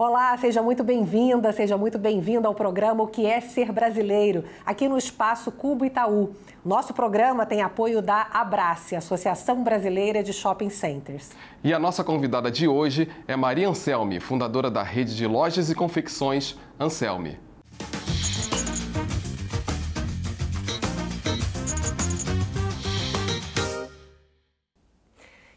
Olá, seja muito bem-vinda, seja muito bem-vindo ao programa O que é Ser Brasileiro, aqui no Espaço Cubo Itaú. Nosso programa tem apoio da Abrace, Associação Brasileira de Shopping Centers. E a nossa convidada de hoje é Maria Anselmi, fundadora da rede de lojas e confecções Anselmi.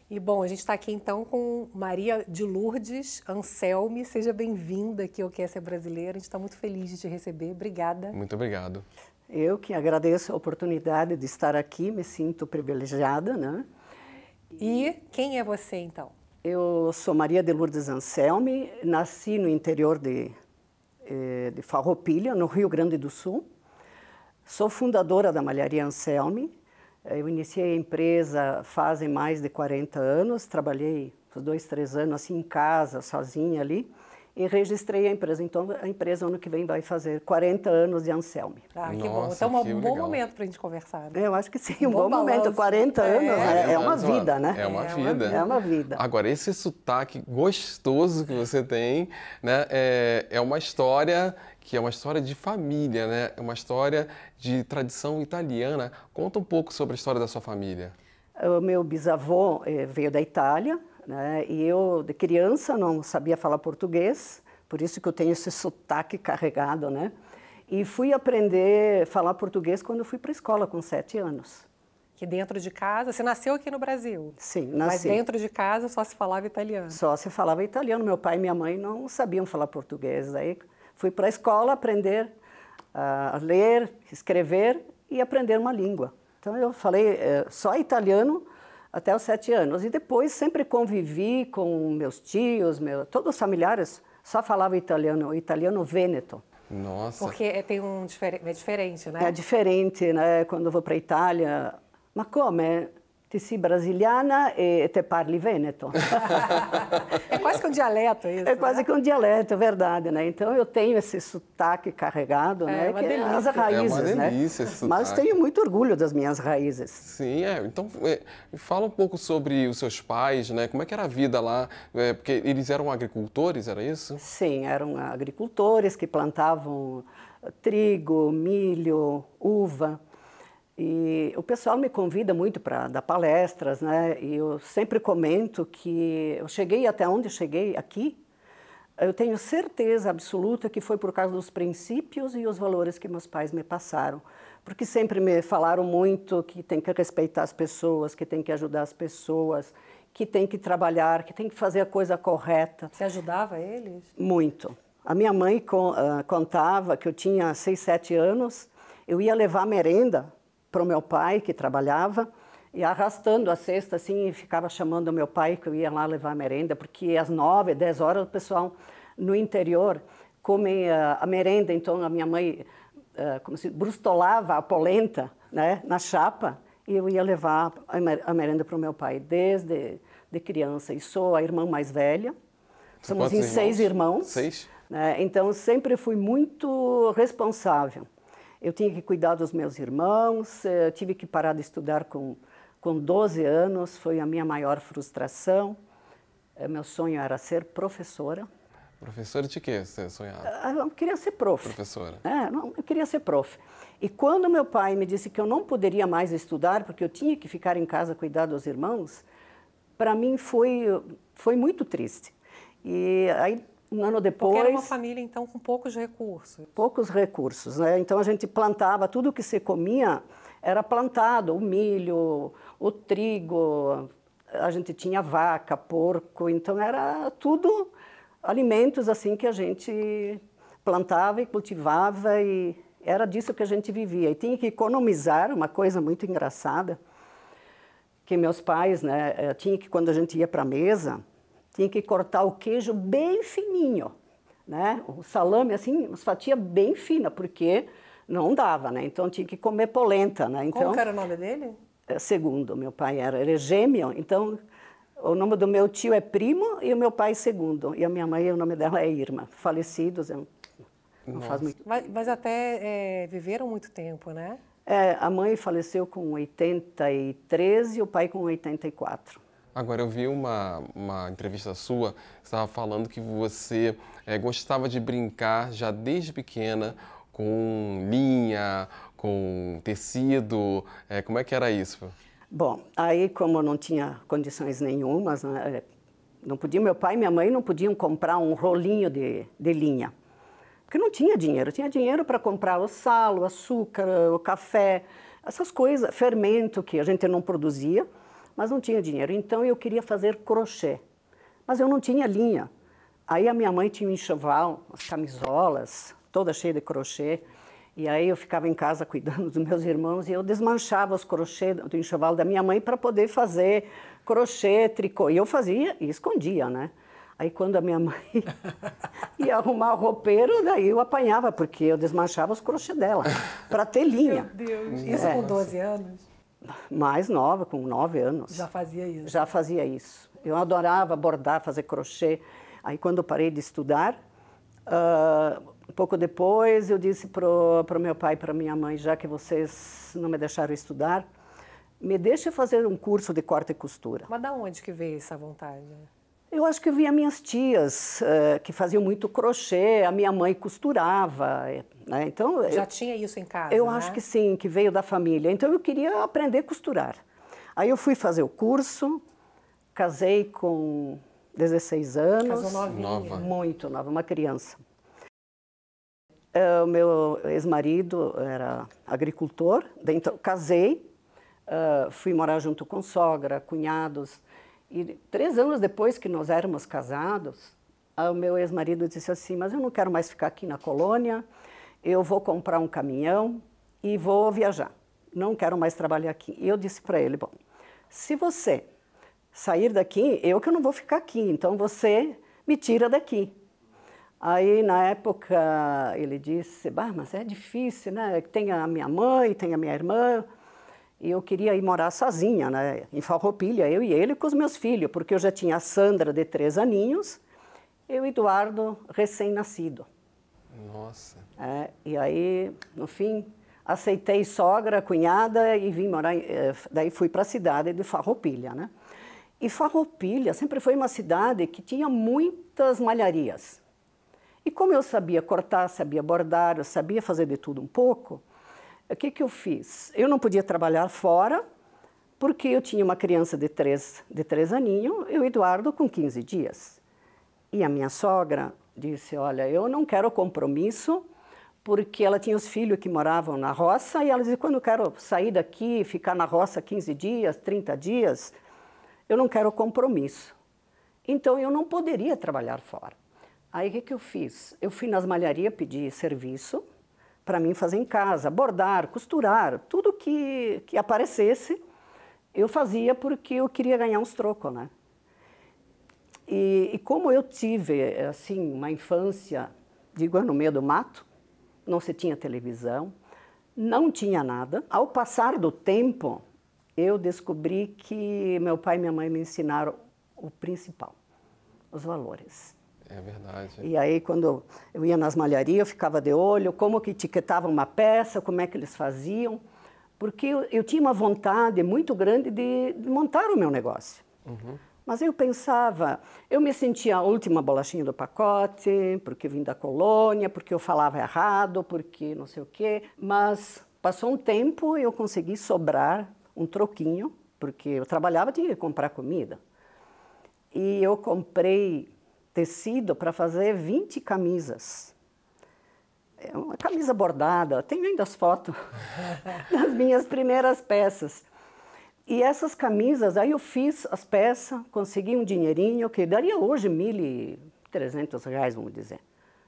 E bom, a gente está aqui então com Maria de Lourdes Anselmi. Seja bem-vinda aqui ao Que é Ser Brasileiro. A gente está muito feliz de te receber. Obrigada. Muito obrigado. Eu que agradeço a oportunidade de estar aqui, me sinto privilegiada, né? E quem é você então? Eu sou Maria de Lourdes Anselmi, nasci no interior de Farroupilha, no Rio Grande do Sul. Sou fundadora da Malharia Anselmi. Eu iniciei a empresa fazem mais de 40 anos, trabalhei uns 2, 3 anos assim em casa, sozinha ali, e registrei a empresa. Então, a empresa ano que vem vai fazer 40 anos de Anselmi. Ah, que bom. Então, é um bom momento para a gente conversar. Né? Eu acho que sim, um bom momento. 40 anos é uma vida, né? É uma vida. É uma vida. Agora, esse sotaque gostoso que você tem, né, é uma história que é uma história de família, né? É uma história de tradição italiana. Conta um pouco sobre a história da sua família. O meu bisavô veio da Itália, né? E eu, de criança, não sabia falar português, por isso que eu tenho esse sotaque carregado, né? E fui aprender a falar português quando eu fui para a escola, com 7 anos. Que dentro de casa, você nasceu aqui no Brasil? Sim, nasci. Mas dentro de casa só se falava italiano? Só se falava italiano. Meu pai e minha mãe não sabiam falar português. Daí fui para a escola aprender a ler, escrever e aprender uma língua. Então, eu falei só italiano até os 7 anos. E depois sempre convivi com meus tios, todos os familiares só falavam italiano, o italiano vêneto. Nossa! Porque é diferente, né? É diferente, né? Quando eu vou para a Itália, mas como? Ti sei brasiliana e te parli veneto. É quase que um dialeto isso, É quase que um dialeto, é verdade, né? Então eu tenho esse sotaque carregado, né? Uma que delícia. É as raízes, é uma delícia, né? esse sotaque. Mas tenho muito orgulho das minhas raízes. Sim, então fala um pouco sobre os seus pais, né? Como é que era a vida lá? Porque eles eram agricultores, era isso? Sim, eram agricultores que plantavam trigo, milho, uva. E o pessoal me convida muito para dar palestras, né? E eu sempre comento que eu cheguei até onde cheguei aqui, eu tenho certeza absoluta que foi por causa dos princípios e os valores que meus pais me passaram. Porque sempre me falaram muito que tem que respeitar as pessoas, que tem que ajudar as pessoas, que tem que trabalhar, que tem que fazer a coisa correta. Você ajudava eles? Muito. A minha mãe contava que eu tinha 6, 7 anos, eu ia levar merenda para o meu pai, que trabalhava, e arrastando a cesta, assim, e ficava chamando o meu pai que eu ia lá levar a merenda, porque às 9, 10 horas o pessoal no interior come a merenda, então a minha mãe como se brustolava a polenta, né, na chapa, e eu ia levar a merenda para o meu pai, desde de criança. E sou a irmã mais velha, somos em 6 irmãos. 6? Né, então sempre fui muito responsável. Eu tinha que cuidar dos meus irmãos, tive que parar de estudar com 12 anos, foi a minha maior frustração. Meu sonho era ser professora. Professora de quê você sonhava? Eu queria ser prof. Professora. Eu queria ser prof. E quando meu pai me disse que eu não poderia mais estudar, porque eu tinha que ficar em casa cuidar dos irmãos, para mim foi muito triste. E aí, um ano depois... Porque era uma família, então, com poucos recursos. Poucos recursos, né? Então, a gente plantava, tudo que se comia era plantado, o milho, o trigo, a gente tinha vaca, porco, então era tudo alimentos assim que a gente plantava e cultivava e era disso que a gente vivia. E tinha que economizar, uma coisa muito engraçada, que meus pais, né, tinha que, quando a gente ia para a mesa, tinha que cortar o queijo bem fininho, né? O salame, assim, umas fatias bem finas, porque não dava, né? Então, tinha que comer polenta, né? Então, como que era o nome dele? Segundo, meu pai era gêmeo, então o nome do meu tio é Primo e o meu pai Segundo. E a minha mãe, o nome dela é Irma. Falecidos, não faz muito... Mas até viveram muito tempo, né? A mãe faleceu com 83 e o pai com 84. Agora, eu vi uma entrevista sua, você estava falando que você gostava de brincar já desde pequena com linha, com tecido. Como é que era isso? Bom, aí como eu não tinha condições nenhumas, né, não podia, meu pai e minha mãe não podiam comprar um rolinho de linha, porque não tinha dinheiro. Tinha dinheiro para comprar o sal, o açúcar, o café, essas coisas, fermento que a gente não produzia, mas não tinha dinheiro. Então eu queria fazer crochê, mas eu não tinha linha. Aí a minha mãe tinha um enxoval, as camisolas, toda cheia de crochê. E aí eu ficava em casa cuidando dos meus irmãos e eu desmanchava os crochê do enxoval da minha mãe para poder fazer crochê, tricô. E eu fazia e escondia, né? Aí quando a minha mãe ia arrumar o roupeiro, daí eu apanhava, porque eu desmanchava os crochê dela, para ter linha. Meu Deus, isso com 12 anos? Mais nova, com 9 anos. Já fazia isso? Já fazia isso. Eu adorava bordar, fazer crochê. Aí quando eu parei de estudar, um pouco depois eu disse para o meu pai e para minha mãe, já que vocês não me deixaram estudar, me deixe fazer um curso de corte e costura. Mas de onde que veio essa vontade? Eu acho que eu via minhas tias que faziam muito crochê, a minha mãe costurava, né? Então, já tinha isso em casa, eu né? acho que sim, que veio da família. Então eu queria aprender a costurar. Aí eu fui fazer o curso, casei com 16 anos. Casou novinha. Nova. Muito nova, uma criança. O meu ex-marido era agricultor, então casei, fui morar junto com sogra, cunhados. E 3 anos depois que nós éramos casados, o meu ex-marido disse assim, mas eu não quero mais ficar aqui na colônia, eu vou comprar um caminhão e vou viajar. Não quero mais trabalhar aqui. E eu disse para ele, bom, se você sair daqui, eu que não vou ficar aqui, então você me tira daqui. Aí, na época, ele disse, bah, mas é difícil, né? Tem a minha mãe, tem a minha irmã, e eu queria ir morar sozinha, né? Em Farroupilha, eu e ele com os meus filhos, porque eu já tinha a Sandra, de 3 aninhos, e o Eduardo, recém-nascido. Nossa. E aí, no fim, aceitei sogra, cunhada, e vim morar, daí fui para a cidade de Farroupilha, né? E Farroupilha sempre foi uma cidade que tinha muitas malharias. E como eu sabia cortar, sabia bordar, eu sabia fazer de tudo um pouco, o que eu fiz? Eu não podia trabalhar fora, porque eu tinha uma criança de 3 aninhos e o Eduardo com 15 dias. E a minha sogra disse, olha, eu não quero compromisso, porque ela tinha os filhos que moravam na roça, e ela dizia, quando eu quero sair daqui, ficar na roça 15 dias, 30 dias, eu não quero compromisso. Então, eu não poderia trabalhar fora. Aí, o que eu fiz? Eu fui nas malharias pedir serviço para mim fazer em casa, bordar, costurar, tudo que aparecesse, eu fazia porque eu queria ganhar uns trocos, né? E como eu tive, assim, uma infância, digo, no meio do mato, não se tinha televisão, não tinha nada. Ao passar do tempo, eu descobri que meu pai e minha mãe me ensinaram o principal, os valores. É verdade. E aí, quando eu ia nas malharias, eu ficava de olho, como que etiquetavam uma peça, como é que eles faziam, porque eu tinha uma vontade muito grande de montar o meu negócio. Uhum. Mas eu pensava, eu me sentia a última bolachinha do pacote, porque vim da colônia, porque eu falava errado, porque não sei o quê. Mas passou um tempo e eu consegui sobrar um troquinho, porque eu trabalhava, tinha que comprar comida. E eu comprei tecido para fazer 20 camisas. É uma camisa bordada, tenho ainda as fotos das minhas primeiras peças. E essas camisas, aí eu fiz as peças, consegui um dinheirinho, que daria hoje R$1.300, vamos dizer.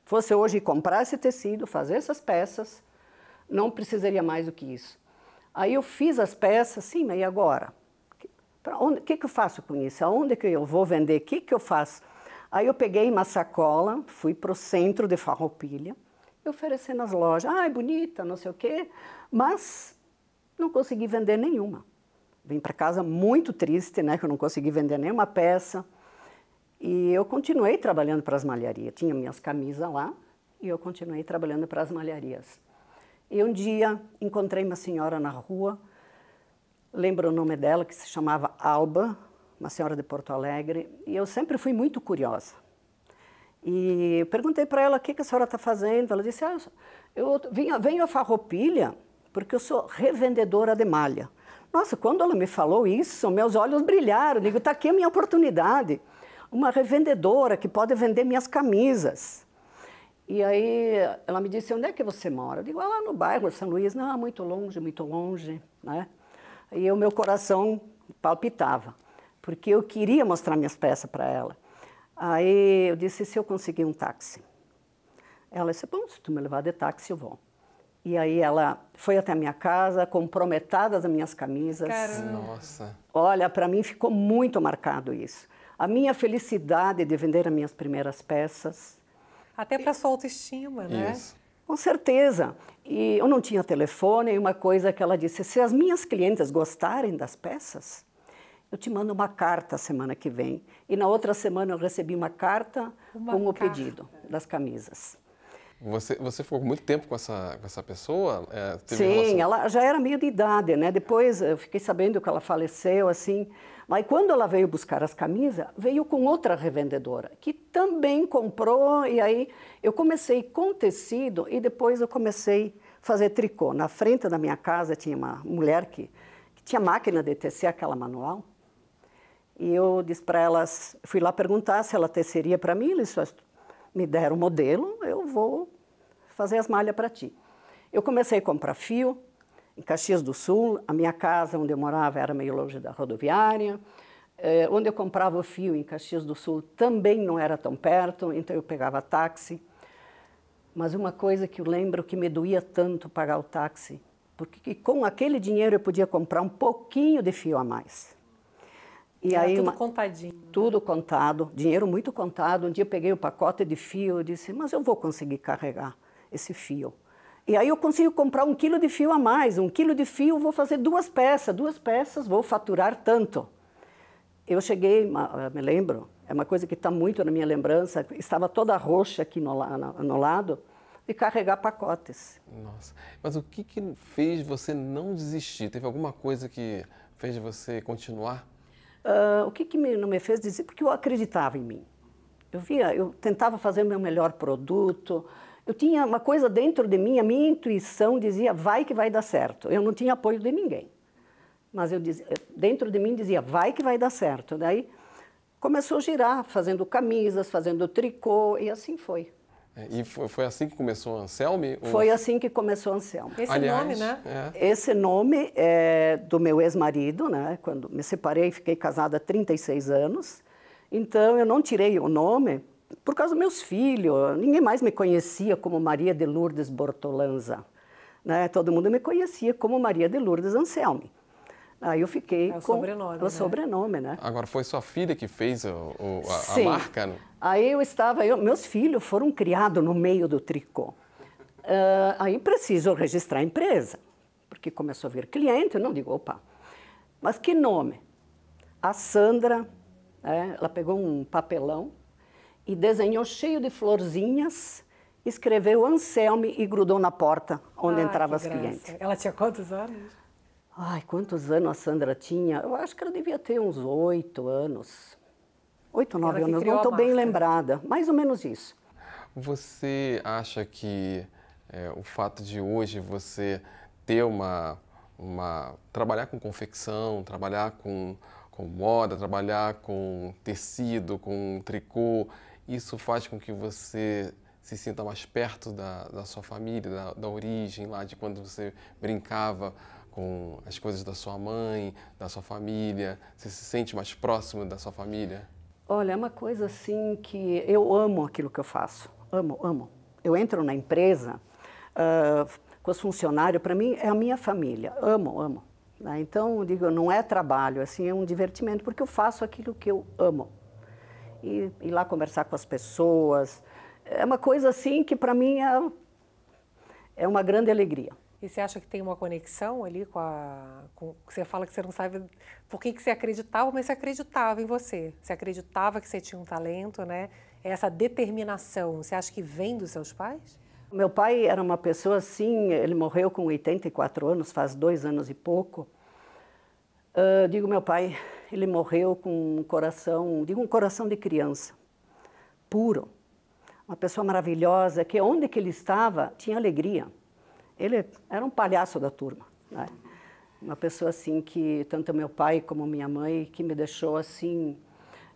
Fosse hoje comprar esse tecido, fazer essas peças, não precisaria mais do que isso. Aí eu fiz as peças, sim, mas e agora? O que eu faço com isso? Aonde que eu vou vender? O que eu faço? Aí eu peguei uma sacola, fui para o centro de Farroupilha, e ofereci nas lojas. Ah, é bonita, não sei o quê, mas não consegui vender nenhuma. Vim para casa muito triste, né, que eu não consegui vender nenhuma peça. E eu continuei trabalhando para as malharias. Tinha minhas camisas lá e eu continuei trabalhando para as malharias. E um dia encontrei uma senhora na rua, lembro o nome dela, que se chamava Alba, uma senhora de Porto Alegre, e eu sempre fui muito curiosa. E eu perguntei para ela o que a senhora está fazendo. Ela disse, eu venho a Farroupilha porque eu sou revendedora de malha. Nossa, quando ela me falou isso, meus olhos brilharam. Digo, está aqui a minha oportunidade. Uma revendedora que pode vender minhas camisas. E aí ela me disse, onde é que você mora? Eu digo, lá no bairro São Luís. Não, muito longe, né? E o meu coração palpitava, porque eu queria mostrar minhas peças para ela. Aí eu disse, se eu conseguir um táxi? Ela disse, bom, se tu me levar de táxi, eu vou. E aí ela foi até a minha casa, comprou metade das minhas camisas. Caramba. Nossa. Olha, para mim ficou muito marcado isso. A minha felicidade de vender as minhas primeiras peças. Até para sua autoestima, né? Isso. Com certeza. E eu não tinha telefone, e uma coisa que ela disse, se as minhas clientes gostarem das peças, eu te mando uma carta a semana que vem. E na outra semana eu recebi uma carta com o pedido das camisas. Você ficou muito tempo com essa pessoa? Sim, ela já era meio de idade, né? Depois eu fiquei sabendo que ela faleceu, assim. Mas quando ela veio buscar as camisas, veio com outra revendedora, que também comprou, e aí eu comecei com tecido e depois eu comecei a fazer tricô. Na frente da minha casa tinha uma mulher que tinha máquina de tecer, aquela manual, e eu disse para elas, fui lá perguntar se ela teceria para mim, eles me deram o modelo, eu vou fazer as malhas para ti. Eu comecei a comprar fio em Caxias do Sul, a minha casa onde eu morava era meio longe da rodoviária, onde eu comprava o fio em Caxias do Sul também não era tão perto, então eu pegava táxi. Mas uma coisa que eu lembro que me doía tanto pagar o táxi, porque com aquele dinheiro eu podia comprar um pouquinho de fio a mais. E era aí, tudo contadinho. Tudo contado, dinheiro muito contado. Um dia eu peguei o pacote de fio e disse, mas eu vou conseguir carregar esse fio. E aí eu consigo comprar 1 quilo de fio a mais. 1 quilo de fio, vou fazer 2 peças, vou faturar tanto. Eu cheguei, me lembro, é uma coisa que está muito na minha lembrança, estava toda roxa aqui no lado, de carregar pacotes. Nossa, mas o que fez você não desistir? Teve alguma coisa que fez você continuar? O que não me fez dizer? Porque eu acreditava em mim. Eu tentava fazer o meu melhor produto. Eu tinha uma coisa dentro de mim, a minha intuição dizia, vai que vai dar certo. Eu não tinha apoio de ninguém. Mas eu dizia, dentro de mim dizia, vai que vai dar certo. Daí começou a girar, fazendo camisas, fazendo tricô, e assim foi. E foi assim que começou a Anselme? Foi assim que começou a Anselme. Esse nome, né? Esse nome é do meu ex-marido, né? Quando me separei, fiquei casada há 36 anos. Então, eu não tirei o nome por causa dos meus filhos. Ninguém mais me conhecia como Maria de Lourdes Bortolanza, né? Todo mundo me conhecia como Maria de Lourdes Anselme. Aí eu fiquei com o sobrenome, né? Agora, foi sua filha que fez a marca? Né? Aí meus filhos foram criados no meio do tricô. Aí preciso registrar a empresa, porque começou a vir cliente, eu não digo, opa, mas que nome? A Sandra, ela pegou um papelão e desenhou cheio de florzinhas, escreveu Anselme e grudou na porta onde entravam as clientes. Ela tinha quantos anos? Ai, quantos anos a Sandra tinha? Eu acho que ela devia ter uns 8 anos. 8, 9 anos, não estou bem lembrada. Mais ou menos isso. Você acha que o fato de hoje você ter trabalhar com confecção, trabalhar com moda, trabalhar com tecido, com tricô, isso faz com que você se sinta mais perto da sua família, da origem lá de quando você brincava com as coisas da sua mãe, da sua família? Você se sente mais próximo da sua família? Olha, é uma coisa assim que eu amo aquilo que eu faço. Amo. Eu entro na empresa com os funcionários, para mim é a minha família. Amo. Né? Então, eu digo, não é trabalho, assim, é um divertimento, porque eu faço aquilo que eu amo. E ir lá conversar com as pessoas, é uma coisa assim que para mim é uma grande alegria. E você acha que tem uma conexão ali com você fala que você não sabe por que você acreditava, mas você acreditava em você. Você acreditava que você tinha um talento, né? Essa determinação, você acha que vem dos seus pais? Meu pai era uma pessoa assim, ele morreu com 84 anos, faz 2 anos e pouco. Digo, meu pai ele morreu com um coração, digo um coração de criança, puro. Uma pessoa maravilhosa, que onde que ele estava, tinha alegria. Ele era um palhaço da turma, né? Uma pessoa assim que, tanto meu pai como minha mãe, que me deixou assim,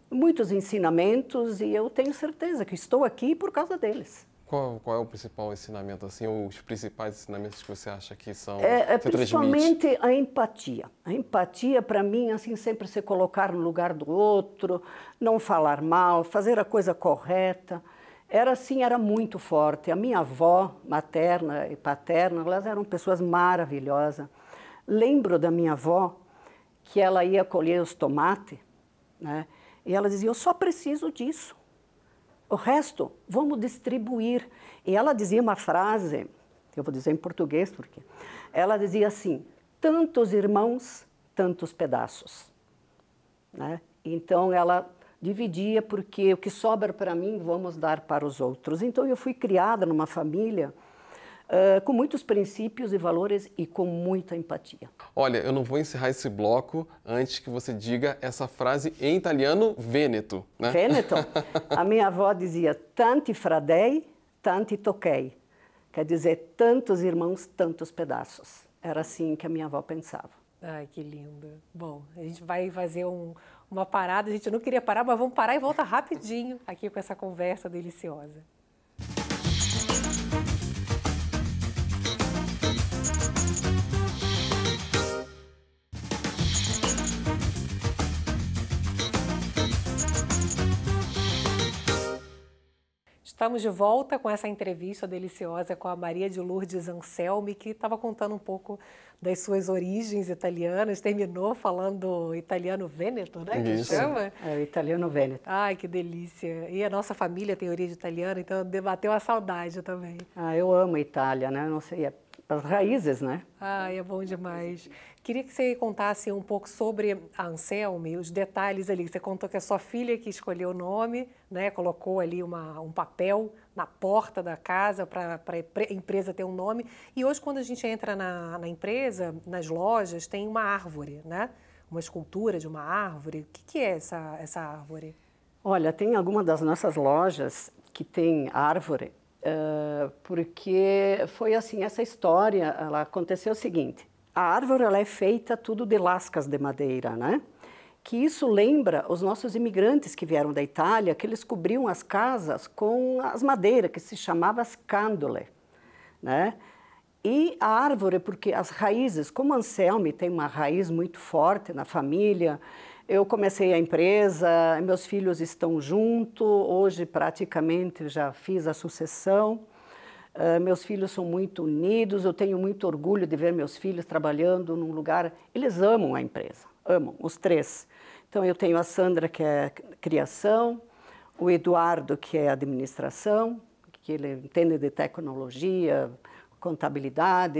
muitos ensinamentos, e eu tenho certeza que estou aqui por causa deles. Qual é o principal ensinamento, assim, os principais ensinamentos que você acha que são, Principalmente transmite? a empatia. A empatia, para mim, assim, sempre se colocar no lugar do outro, não falar mal, fazer a coisa correta. Era assim, era muito forte. A minha avó, materna e paterna, elas eram pessoas maravilhosas. Lembro da minha avó que ela ia colher os tomates, né? E ela dizia, eu só preciso disso. O resto, vamos distribuir. E ela dizia uma frase, eu vou dizer em português, porque ela dizia assim, tantos irmãos, tantos pedaços, né? Então, ela dividia, porque o que sobra para mim, vamos dar para os outros. Então, eu fui criada numa família com muitos princípios e valores e com muita empatia. Olha, eu não vou encerrar esse bloco antes que você diga essa frase em italiano, Vêneto, né? Vêneto? A minha avó dizia, tanti fradei, tanti toquei. Quer dizer, tantos irmãos, tantos pedaços. Era assim que a minha avó pensava. Ai, que lindo. Bom, a gente vai fazer uma parada, a gente não queria parar, mas vamos parar e volta rapidinho aqui com essa conversa deliciosa. Estamos de volta com essa entrevista deliciosa com a Maria de Lourdes Anselmi, que estava contando um pouco das suas origens italianas, terminou falando italiano vêneto, né? Que chama? É, o italiano vêneto. Ai, que delícia. E a nossa família tem origem italiana, então debateu a saudade também. Ah, eu amo a Itália, né? Não sei, as raízes, né? Ai, é bom demais. Queria que você contasse um pouco sobre a Anselmi, os detalhes ali. Você contou que é sua filha que escolheu o nome, né? Colocou ali um papel na porta da casa para a empresa ter um nome. E hoje, quando a gente entra na empresa, nas lojas, tem uma árvore, né? Uma escultura de uma árvore. O que é essa árvore? Olha, tem alguma das nossas lojas que tem árvore, porque foi assim, essa história, ela aconteceu o seguinte. A árvore ela é feita tudo de lascas de madeira, né? Que isso lembra os nossos imigrantes que vieram da Itália, que eles cobriam as casas com as madeiras, que se chamava scandole, né? E a árvore, porque as raízes, como Anselmi tem uma raiz muito forte na família, eu comecei a empresa, meus filhos estão juntos, hoje praticamente já fiz a sucessão. Meus filhos são muito unidos, eu tenho muito orgulho de ver meus filhos trabalhando num lugar... Eles amam a empresa, amam, os três. Então, eu tenho a Sandra, que é criação, o Eduardo, que é administração, que ele entende de tecnologia, contabilidade,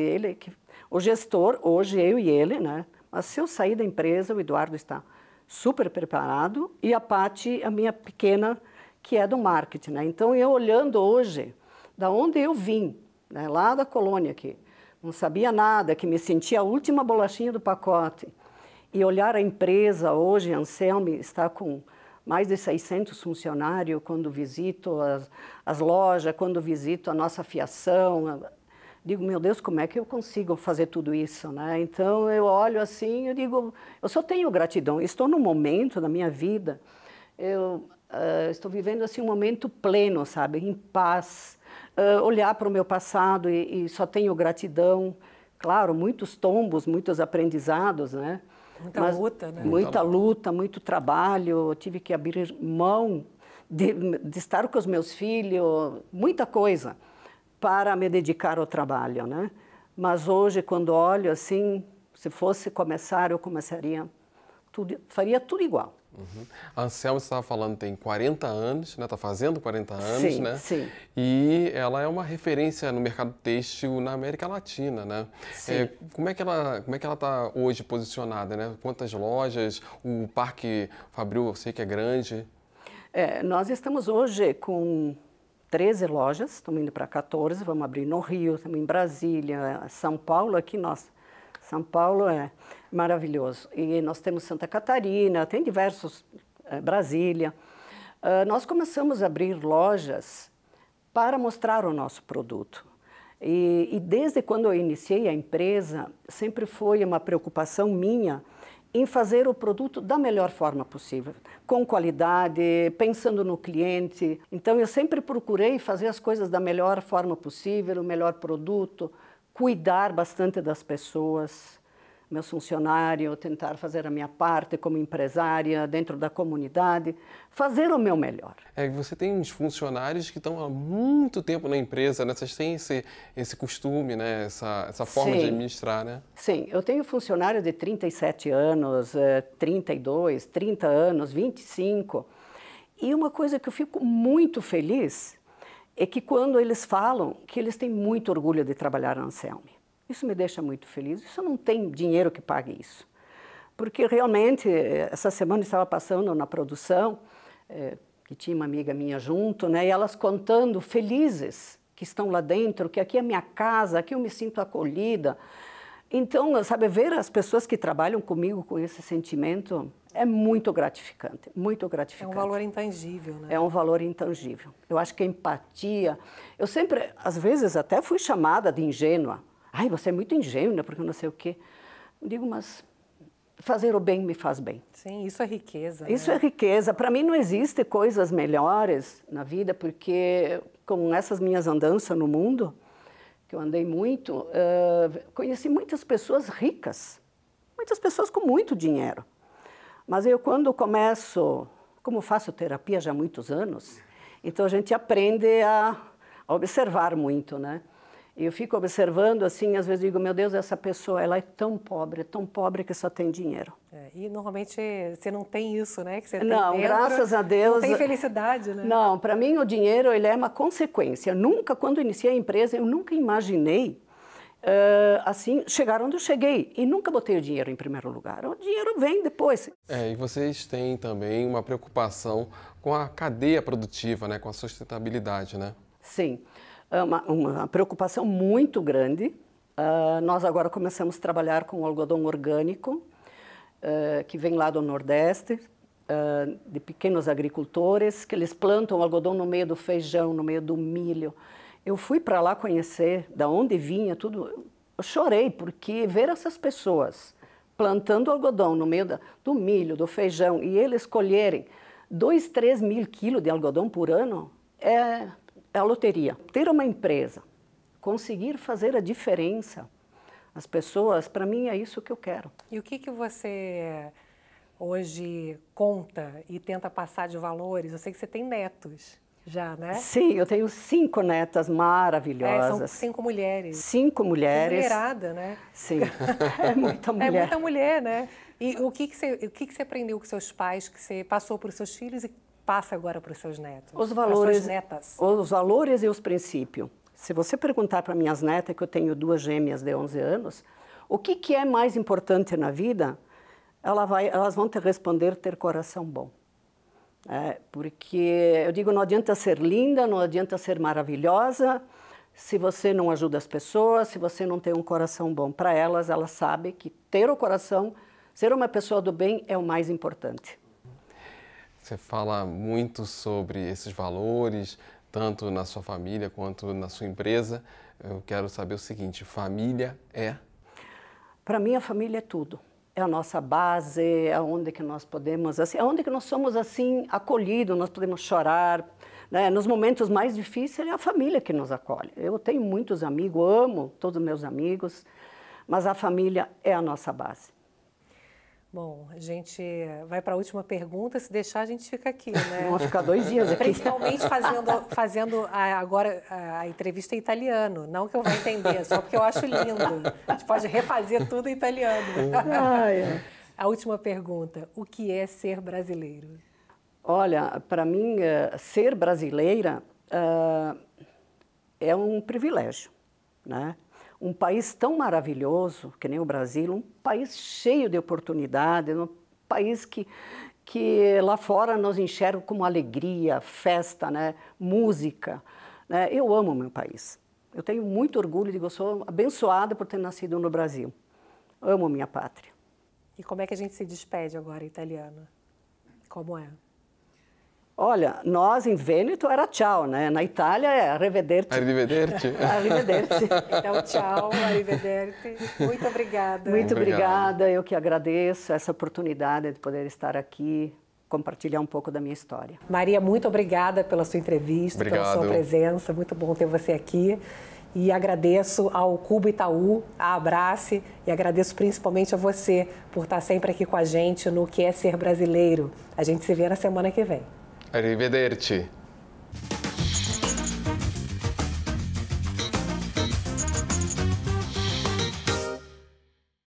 o gestor, hoje eu e ele, né? Mas se eu sair da empresa, o Eduardo está super preparado, e a Paty, a minha pequena, que é do marketing, né? Então, eu olhando hoje... Da onde eu vim, né, lá da colônia aqui, não sabia nada, que me sentia a última bolachinha do pacote. E olhar a empresa hoje, a Anselmi está com mais de 600 funcionários quando visito as lojas, quando visito a nossa fiação. Digo, meu Deus, como é que eu consigo fazer tudo isso, né? Então, eu olho assim, eu digo, eu só tenho gratidão. Estou num momento da minha vida, eu estou vivendo assim um momento pleno, sabe, em paz. Olhar para o meu passado e só tenho gratidão. Claro, muitos tombos, muitos aprendizados, né? Muita luta, né? Muita luta, muito trabalho. Eu tive que abrir mão de estar com os meus filhos, muita coisa, para me dedicar ao trabalho, né? Mas hoje, quando olho assim, se fosse começar, eu começaria tudo, faria tudo igual. Uhum. A Anselmi, você estava falando, tem 40 anos, né? Está fazendo 40 anos, sim, né? Sim. E ela é uma referência no mercado têxtil na América Latina, né? Sim. Como é que ela está hoje posicionada, né? Quantas lojas? O Parque Fabril, eu sei que é grande. Nós estamos hoje com 13 lojas, estamos indo para 14, vamos abrir no Rio, estamos em Brasília, São Paulo, aqui nós. São Paulo Maravilhoso. E nós temos Santa Catarina, tem diversos, Brasília. Nós começamos a abrir lojas para mostrar o nosso produto. E desde quando eu iniciei a empresa, sempre foi uma preocupação minha em fazer o produto da melhor forma possível, com qualidade, pensando no cliente. Então, eu sempre procurei fazer as coisas da melhor forma possível, o melhor produto, cuidar bastante das pessoas, meus funcionários, tentar fazer a minha parte como empresária dentro da comunidade, fazer o meu melhor. Você tem uns funcionários que estão há muito tempo na empresa, né? Vocês têm esse costume, né? Essa forma de administrar, né? Sim, eu tenho funcionário de 37 anos, 32, 30 anos, 25. E uma coisa que eu fico muito feliz é que quando eles falam que eles têm muito orgulho de trabalhar na Anselmi. Isso me deixa muito feliz. Isso não tem dinheiro que pague isso. Porque realmente, essa semana eu estava passando na produção, que tinha uma amiga minha junto, né, e elas contando felizes que estão lá dentro, que aqui é minha casa, aqui eu me sinto acolhida. Então, sabe, ver as pessoas que trabalham comigo com esse sentimento é muito gratificante, muito gratificante. É um valor intangível, né? É um valor intangível. Eu acho que a empatia... Eu sempre, às vezes, até fui chamada de ingênua. Ai, você é muito ingênua, porque não sei o quê. Eu digo, mas fazer o bem me faz bem. Sim, isso é riqueza. Isso né? é riqueza. Para mim não existe coisas melhores na vida, porque com essas minhas andanças no mundo, que eu andei muito, conheci muitas pessoas ricas, muitas pessoas com muito dinheiro. Mas eu, quando começo, como faço terapia já há muitos anos, então a gente aprende a observar muito, né? E eu fico observando assim, às vezes digo, meu Deus, essa pessoa, ela é tão pobre que só tem dinheiro. E normalmente você não tem isso, né? Que você tem não, dentro, graças a Deus. Não tem felicidade, né? Não, para mim o dinheiro ele é uma consequência. Nunca, quando iniciei a empresa, eu nunca imaginei assim chegar onde eu cheguei. E nunca botei o dinheiro em primeiro lugar. O dinheiro vem depois. E vocês têm também uma preocupação com a cadeia produtiva, né? Com a sustentabilidade, né? Sim. Uma preocupação muito grande. Nós agora começamos a trabalhar com algodão orgânico, que vem lá do Nordeste, de pequenos agricultores, que eles plantam algodão no meio do feijão, no meio do milho. Eu fui para lá conhecer de onde vinha tudo. Eu chorei, porque ver essas pessoas plantando algodão no meio do milho, do feijão, e eles colherem 2, 3 mil quilos de algodão por ano, é a loteria. Ter uma empresa, conseguir fazer a diferença, as pessoas, para mim é isso que eu quero. E o que você hoje conta e tenta passar de valores? Eu sei que você tem netos já, né? Sim, eu tenho 5 netas maravilhosas. São 5 mulheres. 5 mulheres. Mulherada, né? Sim, é muita mulher. É muita mulher, né? E o que você aprendeu com seus pais, que você passou para os seus filhos e passa agora para os seus netos? Os valores, suas netas. Os valores e os princípios. Se você perguntar para minhas netas, que eu tenho 2 gêmeas de 11 anos, o que é mais importante na vida, elas vão te responder ter coração bom. Porque eu digo, não adianta ser linda, não adianta ser maravilhosa, se você não ajuda as pessoas, se você não tem um coração bom. Para elas sabem que ter o coração, ser uma pessoa do bem é o mais importante. Você fala muito sobre esses valores, tanto na sua família quanto na sua empresa. Eu quero saber o seguinte, família é? Para mim, a família é tudo. É a nossa base, é onde que nós podemos, assim, é onde que nós somos assim acolhidos, nós podemos chorar, né? Nos momentos mais difíceis é a família que nos acolhe. Eu tenho muitos amigos, amo todos os meus amigos, mas a família é a nossa base. Bom, a gente vai para a última pergunta, se deixar a gente fica aqui, né? Vamos ficar 2 dias aqui. Principalmente fazendo agora a entrevista em italiano, não que eu vá entender, só porque eu acho lindo. A gente pode refazer tudo em italiano. A última pergunta, o que é ser brasileiro? Olha, para mim, ser brasileira é um privilégio, né? Um país tão maravilhoso, que nem o Brasil, um país cheio de oportunidades, um país que lá fora nos enxerga como alegria, festa, né? Música. Né? Eu amo o meu país. Eu tenho muito orgulho de que eu sou abençoada por ter nascido no Brasil. Amo minha pátria. E como é que a gente se despede agora em italiano? Como é? Olha, nós em Vêneto era tchau, né? Na Itália é arrivederci. Arrivederci. Arrivederci. Então, tchau, arrivederci. Muito obrigada. Muito obrigada, eu que agradeço essa oportunidade de poder estar aqui, compartilhar um pouco da minha história. Maria, muito obrigada pela sua entrevista, pela sua presença. Muito bom ter você aqui. E agradeço ao Cubo Itaú, à Abrace, e agradeço principalmente a você por estar sempre aqui com a gente no Que é Ser Brasileiro. A gente se vê na semana que vem. Arrivederci.